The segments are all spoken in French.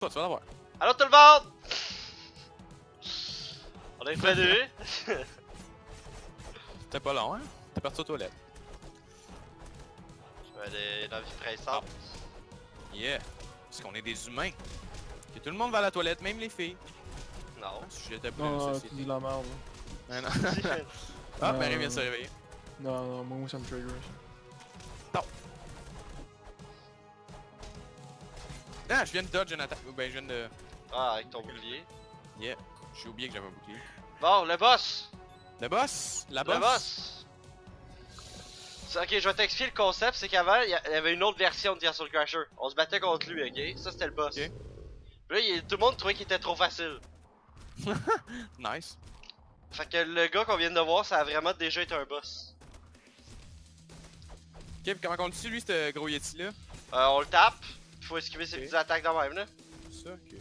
pas, tu vas l'avoir. Allô tout le monde! On est prévenu. C'était pas long, hein? T'es parti aux toilettes. Je vais aller dans la vie pressante. Yeah! Parce qu'on est des humains. Et tout le monde va à la toilette, même les filles. Non. Si j'étais pas Non, une tu société. dis la merde. Ah, non. Ah, Non. Marie vient de se réveiller. Non, moi ça me trigger ça. Ah, je viens de dodge une attaque. Ou ben, je viens de. Ah, avec ton bouclier. Yeah. J'ai oublié que j'avais un bouclier. Bon, le boss! Le boss! La boss! Le boss! Ok, je vais t'expliquer le concept, c'est qu'avant, il y avait une autre version de Castle Crasher. On se battait contre lui, ok? Ça, c'était le boss. Ok. Puis là, tout le monde trouvait qu'il était trop facile. Nice. Fait que le gars qu'on vient de voir, ça a vraiment déjà été un boss. Ok, puis comment on le tue, lui, ce gros Yeti là? On le tape, faut esquiver ses Ok. petites attaques dans même, là. Ça, ok.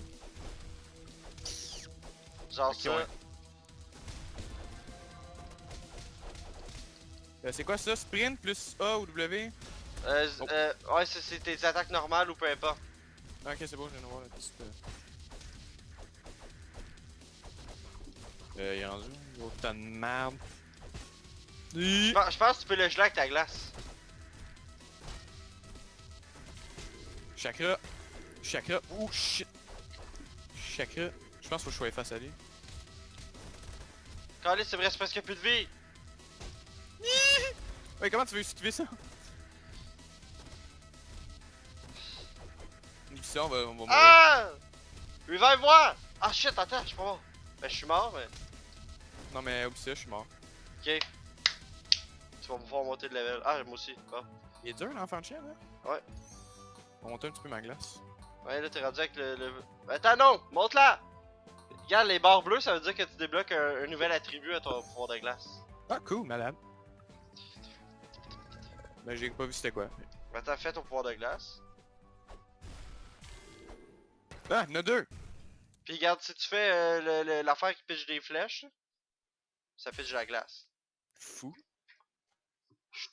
Genre Ok, ça. ouais. C'est quoi ça? Sprint plus A ou W? Oh. Ouais, c'est tes attaques normales ou peu importe. Ah, ok, c'est bon, je viens de voir la petite. Il est rendu. Gros tas de merde. Je pense que tu peux le geler avec ta glace. Chakra. Chakra. Oh shit. Chakra. Je pense qu'il faut que je sois face à lui. Calais, c'est vrai, c'est presque plus de vie. Ouais, comment tu veux esquiver ça? Ça, on va mourir. Ah! Revive-moi! Ah shit, attends, je suis pas mort. Ben, je suis mort, mais. Non, mais oublie ça, je suis mort. Ok. Tu vas me voir monter de level. Ah, moi aussi. Ah. Il est dur, l'enfant de chien, là? Ouais. On va monter un petit peu ma glace. Ouais, là, t'es rendu avec le. Attends, non! Monte là! Regarde, les barres bleues, ça veut dire que tu débloques un nouvel attribut à ton pouvoir de glace. Ah, cool, malade. Ben, j'ai pas vu c'était quoi. Attends, fais ton pouvoir de glace. Ah, il y en a deux! Puis regarde, si tu fais l'affaire qui pitch des flèches, ça pitch de la glace. Fou.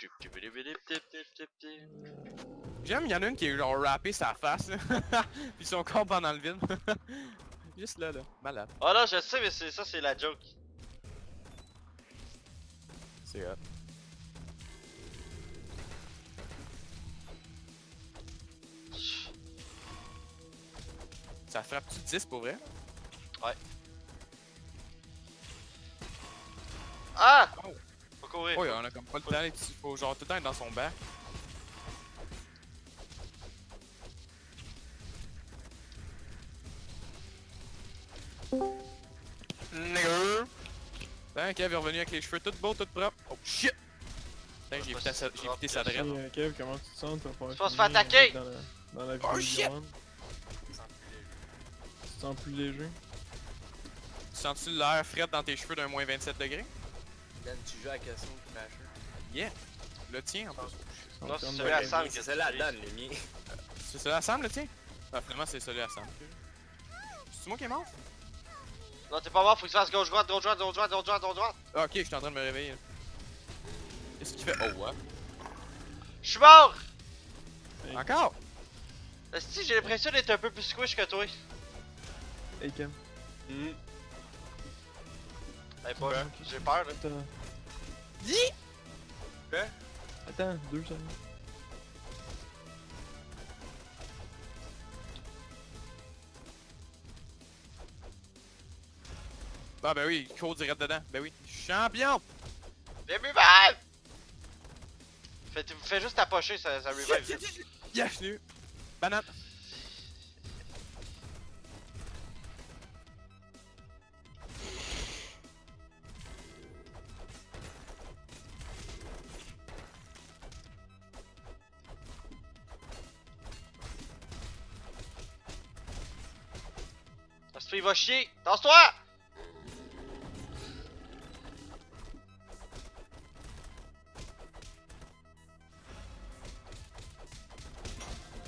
Ouais, J'aime, il y en a une qui est genre rappée sa face, là. Puis son corps part dans le vide. Juste là, là. Malade. oh non, je sais, mais ça, c'est la joke. C'est hot. Ça frappe-tu 10 pour vrai? Ouais. Ah! Oh. Faut courir. Oh, on a comme pas le temps, les petits. Faut genre tout le temps être dans son bac. Nigger! Ben, Kev est revenu avec les cheveux tout beaux, tout propres. Oh shit! Putain, j'ai évité sa Hey, draine. Kev, comment tu te sens? Tu vas Tu vas pouvoir se faire finir attaquer! dans la Oh, vidéo shit! Beyond. Tu te sens plus léger? Sens-tu l'air frais dans tes cheveux d'un moins 27 degrés? Dan, tu joues à Castle Crasher? Yeah! Le tien en plus. Non, c'est Comme celui dans- à Sam C'est celle-là, Dan, le mien. C'est celui à Sam le tien? Ah, finalement, c'est celui à Sam. C'est moi qui est mort? Non, t'es pas mort, faut que tu fasses gauche-droite, gauche-droite, gauche-droite, gauche-droite, gauche-droite. Ah, ok, je suis en train de me réveiller. Qu'est-ce qu'il fait? Oh, what? Je suis mort! Encore? Si j'ai l'impression d'être un peu plus squish que toi. Hey Kev, Hey, pas, Ouais. j'ai peur là. attends. Yi! Attends, 2 secondes. Ah, ben oui, il court direct dedans. Ben oui. Champion! Viens revive! Fais juste t'approcher, ça revive vite. Bienvenue! Banane! Parce qu'il va chier! Tasse-toi!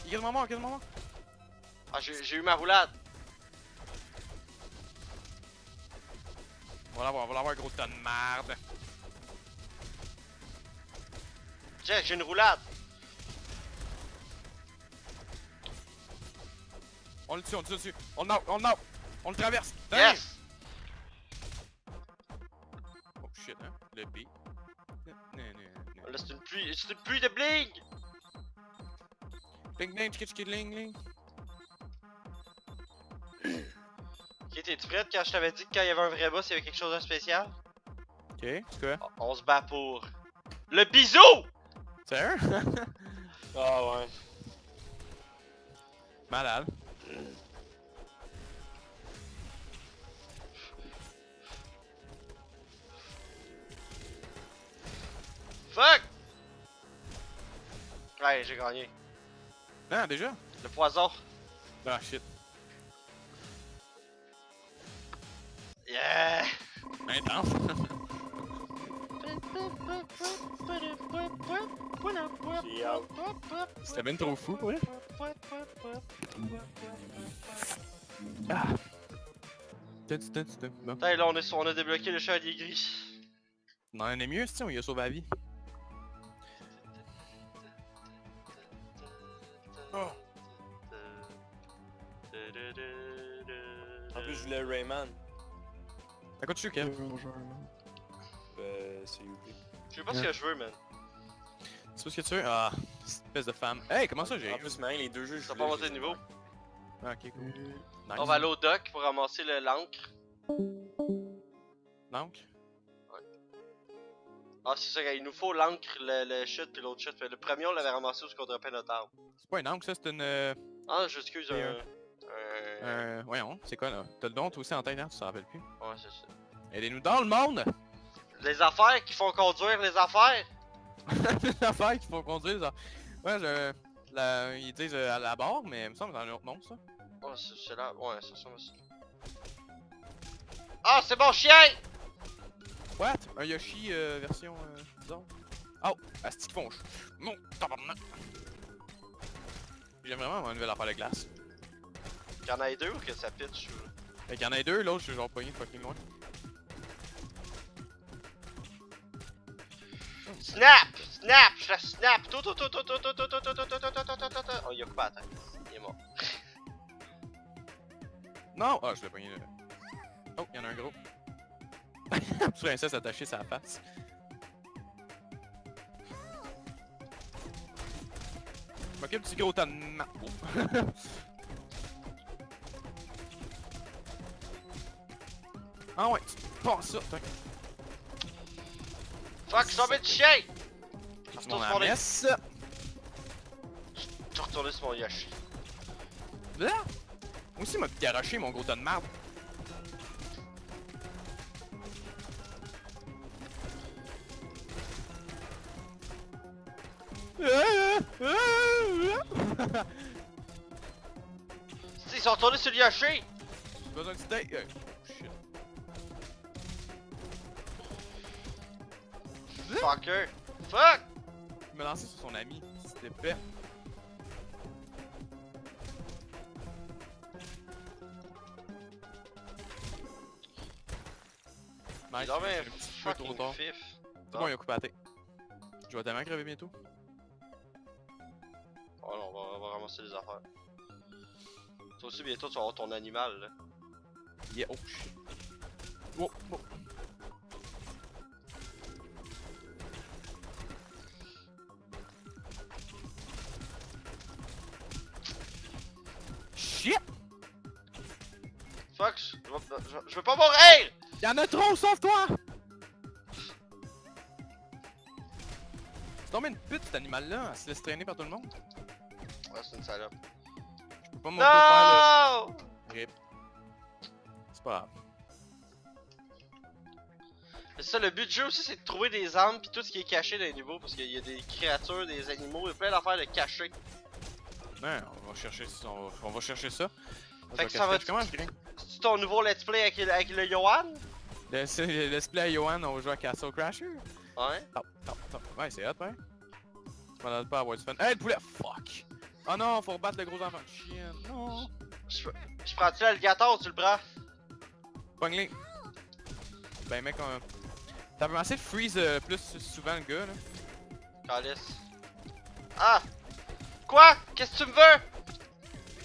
Il est quasiment mort, quasiment mort! Ah, j'ai eu ma roulade. On va l'avoir, gros tas de merde. Check, j'ai une roulade. On le tue, on le tue. On le knock, on le knock. On le traverse. Damn! Yes! Oh shit, hein. Le B. Là, c'est une pluie de bling! Bling bling, tchiki tchiki ling ling. Ok, t'es-tu prête quand je t'avais dit que quand il y avait un vrai boss, il y avait quelque chose de spécial? Ok, c'est quoi? On se bat pour... Le bisou! Sérieux? Ah ouais. Malade. Fuck! Ouais, j'ai gagné. Ah, déjà? Le poison. Ah, shit. Yeah! Intense. J'ai hâte. C'était bien trop fou, ouais. Ah. Bon. Putain, là, on a débloqué le chevalier gris. On en est mieux, c'est on lui a sauvé la vie. Oh. En plus, je voulais Rayman. À quoi tu joues, Kev? S'il vous plaît. Je sais pas ce que je veux, man. C'est pas ce que tu veux? Ah, espèce de femme. Hey, comment ça, j'ai. En plus, man, les deux jeux, je T'as voulais, pas monté je de les ai niveau? Ah, ok, cool. Nice. On va aller au dock pour ramasser l'encre. Donc? Ah, c'est ça, il nous faut l'encre, le chute puis l'autre chute. Le premier, on l'avait ramassé où on dropait notre arme. C'est pas une angle, ça, c'est une. Ah, j'excuse, Voyons, c'est quoi là? T'as le don, toi aussi en tête, hein? Tu t'en rappelles plus? Ouais, c'est ça. Aidez-nous dans le monde! Les affaires qui font conduire les affaires! Les affaires qui font conduire, ça. Ouais, ils disent à la barre, mais il me semble que c'est un autre nom, ça. Ouais, c'est là. Ouais, c'est ça aussi. Ah, c'est mon chien! What? Un Yoshi version zone? Oh! Asti qui fonche! Non! Tabarnak! J'aime vraiment une nouvelle affaire de glace. Y'en a deux ou que ça pitch? Fait qu'il y en a deux, l'autre, je suis genre pogné fucking loin. Snap! Snap! Je la snap! Oh, il a coupé la tête. Il est mort. Non! Ah, je l'ai pogné là. Oh, y'en a un gros. Princesse attachée sur la face. Je m'occupe du gros tas de marbre. Ah ouais, pas ça, t'as... Fuck, je suis tombé de chien! Pis Retourne mon sur les- messe. Je suis retourné sur mon Yoshi. Là! Moi aussi, il m'a garoché mon gros tas de marbre. Ils sont retournés sur le Yoshi! J'ai besoin de steak. Shit. Fucker! Fuck! Il m'a lancé sur son ami. C'était fait. Nice, Non mais j'ai un petit peu trop fucking tard. fif. C'est bon, il a coupé la tête. Je vais tellement crever bientôt. Oh non, on va ramasser les affaires. Toi aussi, bientôt, tu vas avoir ton animal, là. Yeah, oh shit. Oh, oh. Shit! Fuck, je veux pas mourir! Y'en a trop, sauve-toi! C'est tombé une pute cet animal-là, elle se laisse traîner par tout le monde. Ouais, c'est une salope. Je peux pas m'auto faire Non! le rip. C'est pas grave. C'est ça, le but du jeu aussi, c'est de trouver des armes pis tout ce qui est caché dans les niveaux. Parce qu'il y a des créatures, des animaux, il y a plein d'affaires de cachés. Ouais, on va chercher, on va chercher ça. Fait que ça va- Comment je grimpe? C'est ton nouveau let's play avec le Yohan? Le let's play à Johan, on va jouer à Castle Crasher. Ouais. Top, top, top. Ouais, c'est hot, ouais. Je m'en pas à avoir du fun. Hey, le poulet! Fuck! Oh non, faut rebattre le gros enfant de chien. Non! Je prends-tu l'alligator ou tu le prends? Pogne-les. Ben, mec, t'as commencé de freeze plus souvent le gars, là. Calice. Ah! Quoi? Qu'est-ce que tu me veux?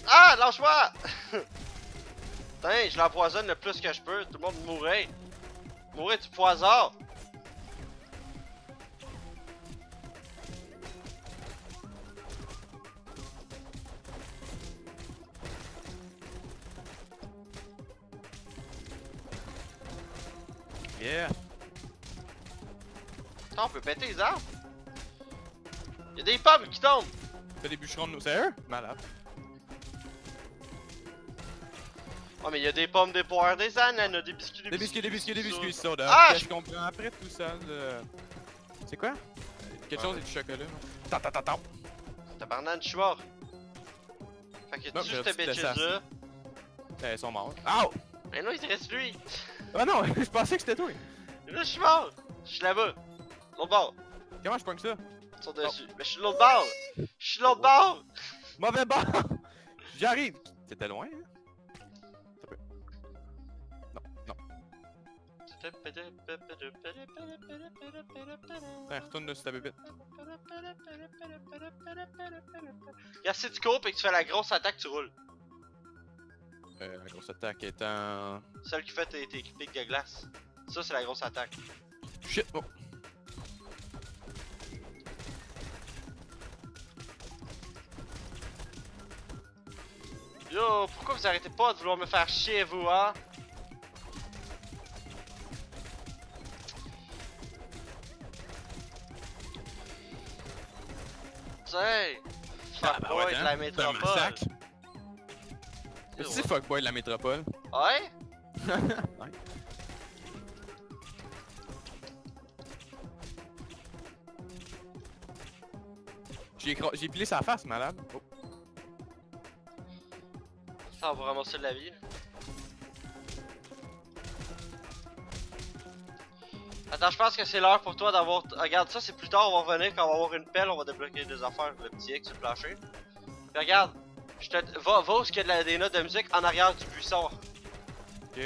Ah, lâche-moi! Putain, je l'empoisonne le plus que je peux. Tout le monde mourrait. Mourrait du poison. Yeah! Attends, on peut péter les arbres. Y'a des pommes qui tombent. Fais des bûcherons de nous. Sérieux? Malade. Oh, mais y'a des pommes, des poires, des ananas, des biscuits, Des biscuits, soda. Ah, Je comprends après tout ça. C'est quoi? Quelque chose et du chocolat. Tant. Tabarnak, je suis mort. Fait que Non, tu j'ai juste reçu de bitches là. Elles sont mortes. Ow! Mais non, il te reste lui. Ah non, je pensais que c'était toi. Et là, je suis mort. Je suis là-bas. L'autre bord. Comment je pogne ça? Ils sont dessus. Mais je suis de l'autre bord. Je suis de l'autre bord. Mauvais bord! J'arrive! C'était loin, hein? Non. Tiens, retourne là sur ta bébête. Regarde, si tu cours et que tu fais la grosse attaque, tu roules. La grosse attaque étant... Celle qui fait tes pics de glace. Ça, c'est la grosse attaque. Shit! Oh! Yo, pourquoi vous arrêtez pas de vouloir me faire chier, vous, hein? Tiens! Fuckboy de la métropole! C'est fuckboy de la métropole. Ouais? Ouais. J'ai pilé sa face, malade. Oh. Ça, on va ramasser de la vie. Attends, je pense que c'est l'heure pour toi d'avoir... Regarde, ça c'est plus tard, on va revenir quand on va avoir une pelle, on va débloquer des affaires, le petit X sur le plancher. Puis regarde, va où est-ce qu'il y a des notes de musique en arrière du buisson. Ok.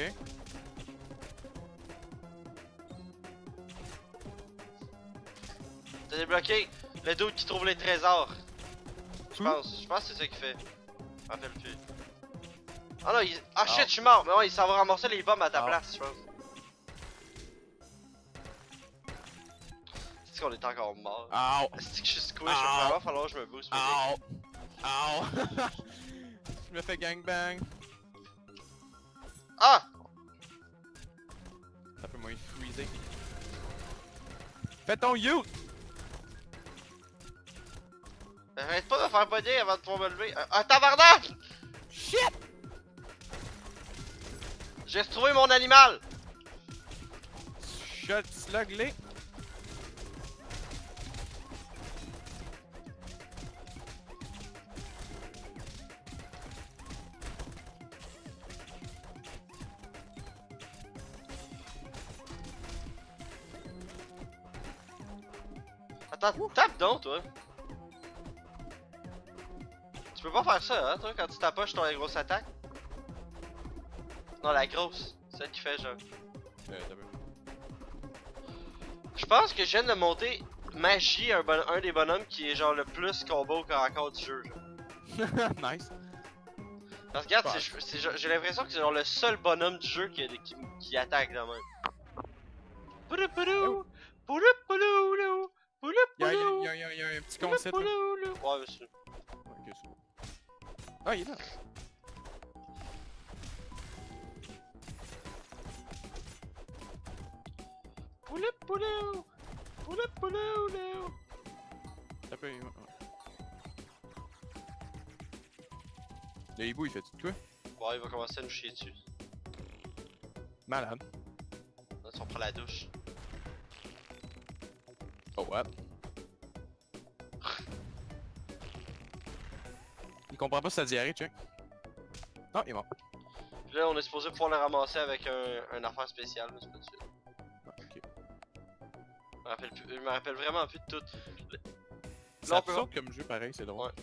T'as débloqué le dude qui trouve les trésors. Je Où? pense que c'est ça qu'il fait. Je me rappelle plus. Ah non, ah shit, Ah. je suis mort, mais ouais, il s'en va ramasser les bombes à ta Ah. place, je pense. C'est qu'on est encore mort. Ow! C'est que je suis squish, il Ah. va vraiment falloir que je me booste. Ow! Ow! Je me fais gangbang. Ah! Ça peut moins freezer. Fais ton you! Arrête pas de me faire pogner avant de pouvoir me lever. Ah, tabarnak! Shit! J'ai retrouvé mon animal! Shot sluglé. Attends, tape donc, toi! Tu peux pas faire ça, hein, toi, quand tu t'approches ton grosse attaque? Non, la grosse. Celle qui fait genre. T'as vu. Je pense que je viens de monter Magie, un des bonhommes qui est genre le plus combo au corps à corps du jeu. Genre. Nice. Parce que regarde, Ouais. j'ai l'impression que c'est genre le seul bonhomme du jeu qui attaque de même. Poulou poulou! Poulou poulou! Poulou poulou! Y'a un petit concept là. Ouais, monsieur. Ok, c'est bon. Ah, il est là. Poulou poulou! Poulou poulou! Ça peut. Ouais. Le hibou il fait tout quoi? Bon, il va commencer à nous chier dessus. Malade. Là, on prend la douche. Oh what? Il comprend pas sa diarrhée, check. Non, il est mort. Puis là, on est supposé pouvoir le ramasser avec un affaire spéciale, mais c'est pas dessus. Ah, ok. Je me rappelle vraiment plus de tout. C'est Là, on peut absurde comme jeu pareil, c'est drôle. Ouais.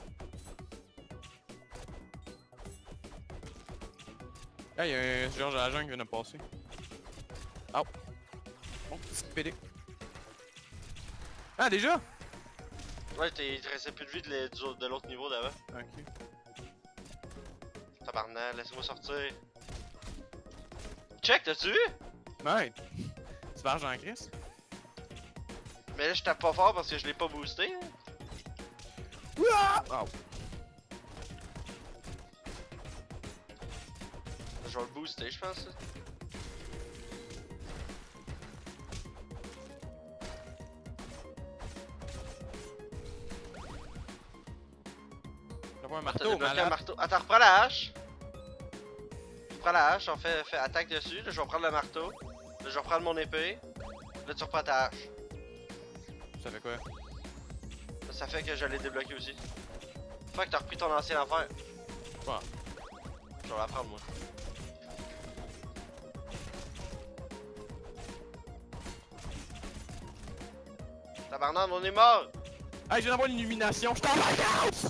Ah, y'a un Georges à la jungle qui vient de passer. Oh! Bon, petit PD. Ah, déjà? Ouais, il te restait plus de vie de l'autre niveau d'avant. Ok. Tabarnak, laisse-moi sortir. Check, t'as-tu vu? Ouais. Tu vas en Chris? Mais là, je tape pas fort parce que je l'ai pas boosté. Hein. Oh. Je vais le booster, je pense. T'as pas un T'as marteau, débloqué un malade. marteau. Attends, reprends la hache. Reprends la hache, on fait attaque dessus. Là, je vais prendre le marteau. Là, je vais reprendre mon épée. Là, tu reprends ta hache. Ça fait quoi? Là, ça fait que je l'ai débloqué aussi. Fait que t'as repris ton ancien affaire. Ouais. Je vais la prendre, moi. Tabarnak, on est mort! Hey, je viens d'avoir une illumination, je t'en vacances!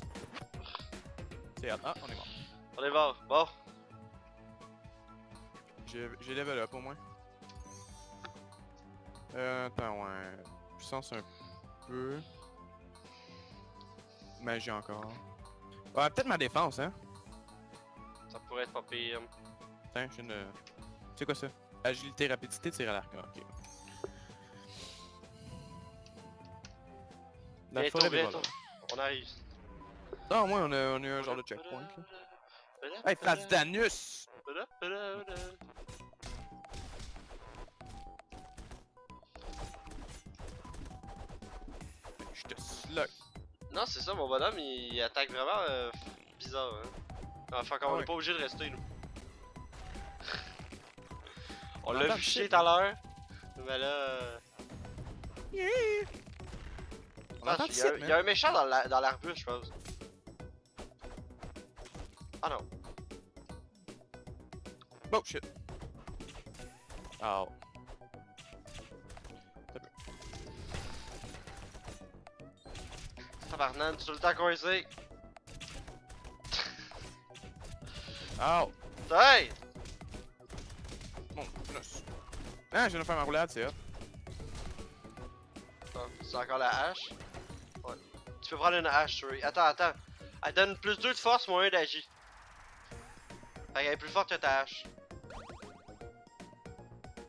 C'est hot. Ah, on est mort. On est mort. Bon. J'ai level up au moins. Attends, ouais. Puissance un peu. Magie encore. Ouais, peut-être ma défense, hein. Ça pourrait être pas pire. Tiens, j'ai une... C'est quoi ça? Agilité, rapidité, tir à l'arc. Ah, ok. La Bientôt, forêt des bientôt. voleurs. On arrive. Non, au moins on a eu un genre de checkpoint là. Hey, face d'anus! Je te slug. Non, c'est ça, mon bonhomme, il attaque vraiment bizarre. Hein. Enfin, quand on Ouais. est pas obligé de rester, nous. On On l'a entend vu le chier shit, tout à l'heure. Mais là. On Ah, entend il le y, a- shit, il y a man. un méchant dans l'arbuste, je pense. Ah non. Oh shit. Oh. Tabarnak, tu as le temps coincé. Oh. Hey! Bon, plus. Ah, je viens de faire ma roulade, c'est hot. Ah, c'est encore la hache. Ouais. Tu peux prendre une hache, sorry. Attends. Elle donne plus 2 de force, moins 1 d'agi. Fait qu'elle est plus forte que ta hache.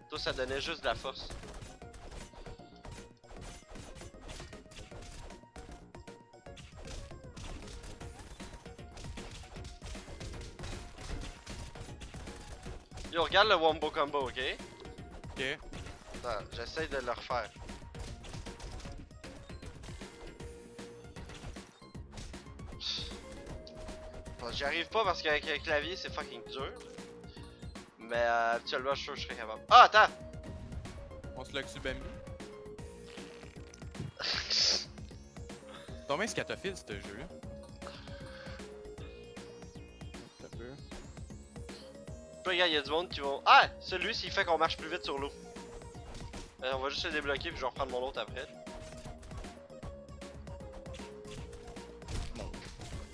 Toi, ça donnait juste de la force. Yo, regarde le wombo combo, ok? Ok. Attends, j'essaie de le refaire. Bon, j'y arrive pas parce qu'avec le clavier c'est fucking dur. Mais habituellement je suis sûr que je serais capable. Ah, attends! On se log sur Bambi. Combien scatophile ce jeu-là? Un peu. Puis regarde, y'a du monde qui vont. Ah! Celui-ci il fait qu'on marche plus vite sur l'eau. On va juste le débloquer puis je vais reprendre mon autre après.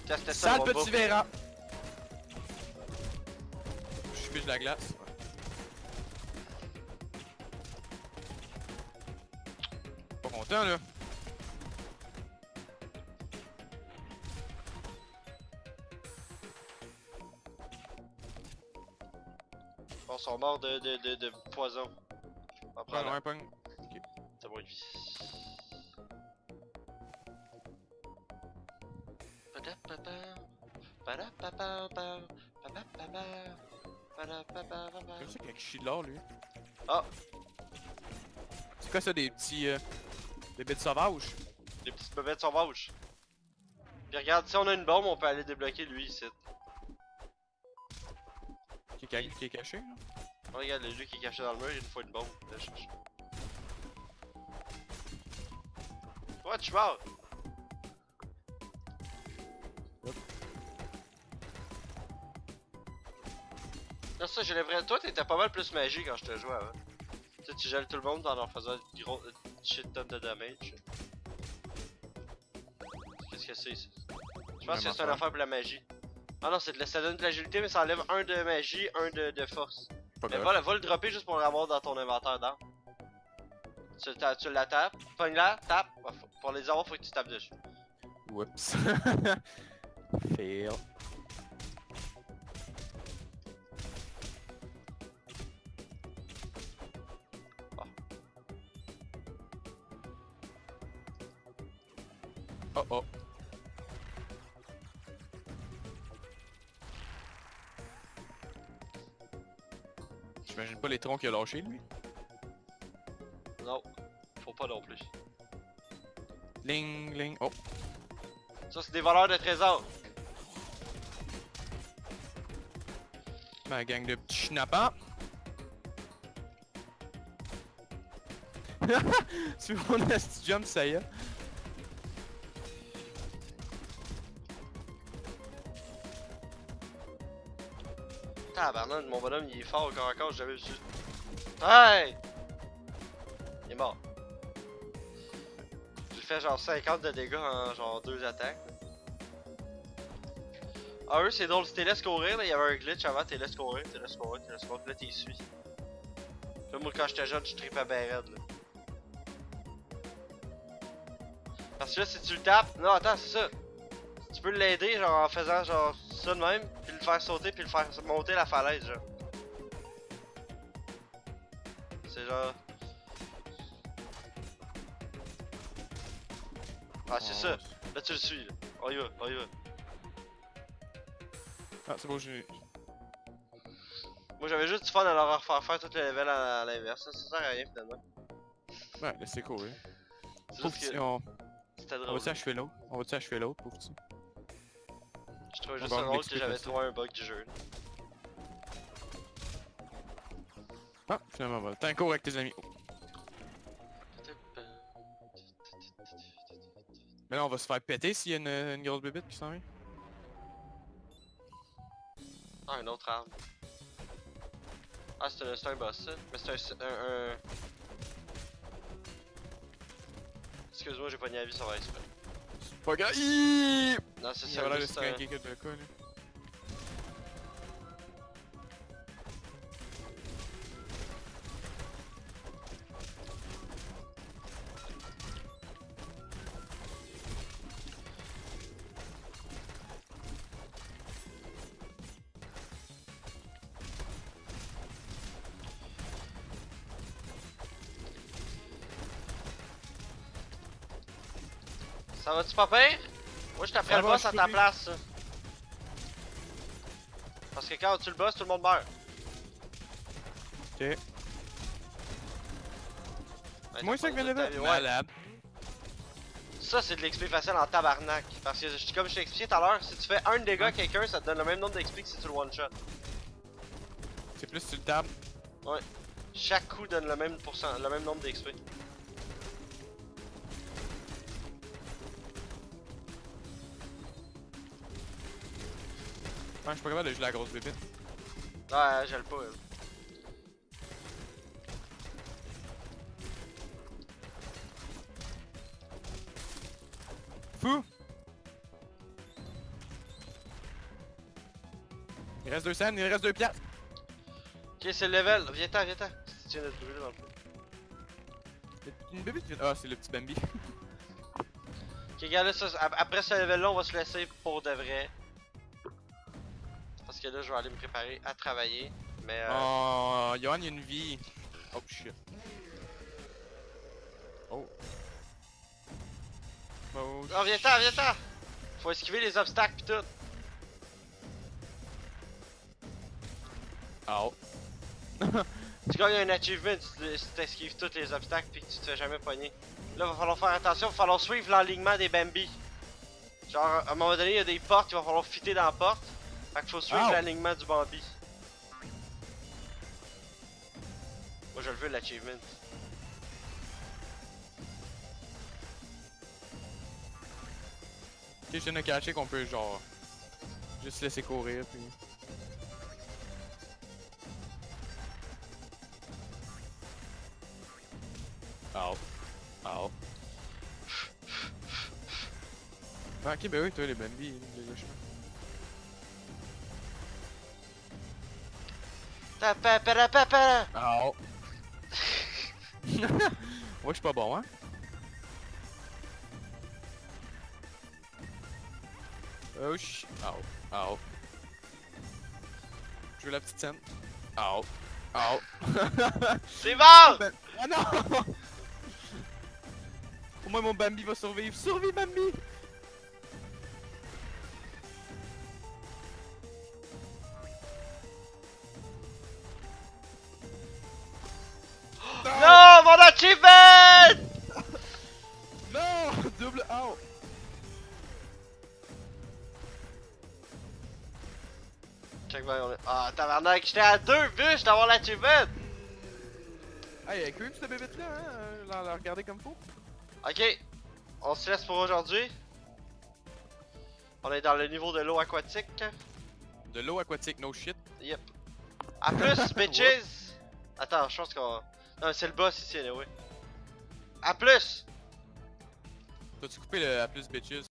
Tiens, c'était ça Sale le wombo. petit verra! Je fiche la glace. Pas content là. Bon, ils sont morts de poison. On va Prends prendre loin, pogne. c'est bon, vie. Comme ça qu'il y a qui chie de l'or lui. Ah! C'est quoi ça des petits. Des bêtes sauvages? Les petites bébêtes sauvages. Puis regarde, si on a une bombe, on peut aller débloquer lui ici. Qui est caché là? Oh, regarde, lui qui est caché dans le mur, il y a une fois une bombe. Là, je cherche. Ouais, tu meurs! Non, ça, j'ai l'impression. Toi, t'étais pas mal plus magie quand je te jouais avant. Tu sais, tu gèles tout le monde en leur faisant gros shit tonne de damage. Qu'est-ce que c'est ça? Je pense que c'est une affaire pour la magie. Ah non, ça donne de l'agilité, mais ça enlève un de magie, un de force. Pas Mais grave. va le dropper juste pour l'avoir dans ton inventaire d'armes. Tu la tapes, pogne-la, tape. Pour les avoir, faut que tu tapes dessus. Whoops. Fail. Oh oh. J'imagine pas les troncs qu'il a lâchés lui. Non, faut pas non plus. Ling ling. Oh. Ça, c'est des voleurs de trésors. Ma gang de petits schnappants. Sur mon esti jump, ça y est. Tabarnak, mon bonhomme il est fort encore encore, j'avais vu. Hey! Il est mort. J'ai fait genre 50 de dégâts en genre 2 attaques. Ah eux c'est drôle, si t'es laisse courir, là, il y avait un glitch avant, t'es laisse courir, t'es laisse courir, t'es laisse courir, là t'es suis. Là moi quand j'étais jeune, je tripais bien raide là. Parce que là si tu le tapes, non attends c'est ça. Tu peux l'aider genre en faisant genre ça de même, puis le faire sauter, puis le faire monter la falaise genre. C'est genre... Ah c'est ça, là tu le suis là. On y va, on y va. Ah c'est bon, j'ai... Moi j'avais juste du fun à leur faire tout le level à l'inverse, ça sert à rien finalement. Ouais, laissez courir. C'est Pauvre juste petit, que on c'était va-tu drôle. achever l'autre? On va-tu achever l'autre, pauvre petit? Je trouvais juste On va ça drôle que m'expliquer j'avais ça. trouvé un bug du jeu. Ah, finalement, voilà. T'es un cours avec tes amis. Oh. Mais là, on va se faire péter s'il y a une grosse bébête qui s'en vient. Ah, une autre arme. Ah, c'est un boss ça. Mais c'est un... Excuse-moi, j'ai pas ni avis sur la exprès. Pas grave. Iiii! Non, c'est Il ça, a l'air de juste se un... craquer que de cas, là. Ça va-tu pas pire? Moi je taperais Ça le va, boss je à peux ta vivre. place ça. Parce que quand tu le bosses, tout le monde meurt. Ok. Ouais, C'est moi ça qui vient de t'as level? pas- Ouais. Malade. Ça c'est de l'XP facile en tabarnak. Parce que comme je t'ai expliqué tout à l'heure, si tu fais un dégât à quelqu'un, ça te donne le même nombre d'XP que si tu le one shot. C'est plus sur le table. Chaque coup donne le même nombre d'XP. Ouais, je suis pas capable de jouer la grosse bébête. Ouais, j'ai le pas. Elle. Fou! Il reste 2 scènes, il reste 2 piastres. Ok, c'est le level. Viens-t'en, viens-t'en. Si tu viens de te brûler dans le feu. Une bébête qui vient... Ah, c'est le petit Bambi. Ok, regarde là, ça, après ce level-là, on va se laisser pour de vrai. Parce que là, je vais aller me préparer à travailler. Mais Oh, Johan, il y a une vie. Oh shit. Oh. Oh, Oh, viens-t'en, viens-t'en! Faut esquiver les obstacles pis tout. Oh. Tu gagnes un achievement si t'esquives tous les obstacles pis que tu te fais jamais pogner. Là, va falloir faire attention, va falloir suivre l'alignement des Bambi. Genre, à un moment donné, il y a des portes, il va falloir fitter dans la porte. Fait qu'il faut suivre Ow. l'alignement du Bambi. Moi, je le veux, l'achievement. Ok, je viens de cacher qu'on peut genre... juste laisser courir puis... Oh. Oh. Ah, ok, ben oui, toi les Bambi, les gars. Tapapapapapa! Oh. Ouais, je suis pas bon, hein? Oh, oh, oh. Je veux la petite scène. Oh, oh. C'est bon! Ben- Oh non! Au moins mon Bambi va survivre. Survie Bambi! check bien, on est... Ah, tabarnak, j'étais à 2 bûches d'avoir l'achievement! Hey, elle est creep cette bébête là, hein? La regarder comme faut. Ok, on se laisse pour aujourd'hui. On est dans le niveau de l'eau aquatique. De l'eau aquatique, no shit. Yep. A plus, bitches! Attends, je pense qu'on... Non, c'est le boss ici, anyway. A plus! T'as-tu coupé le à plus bitches?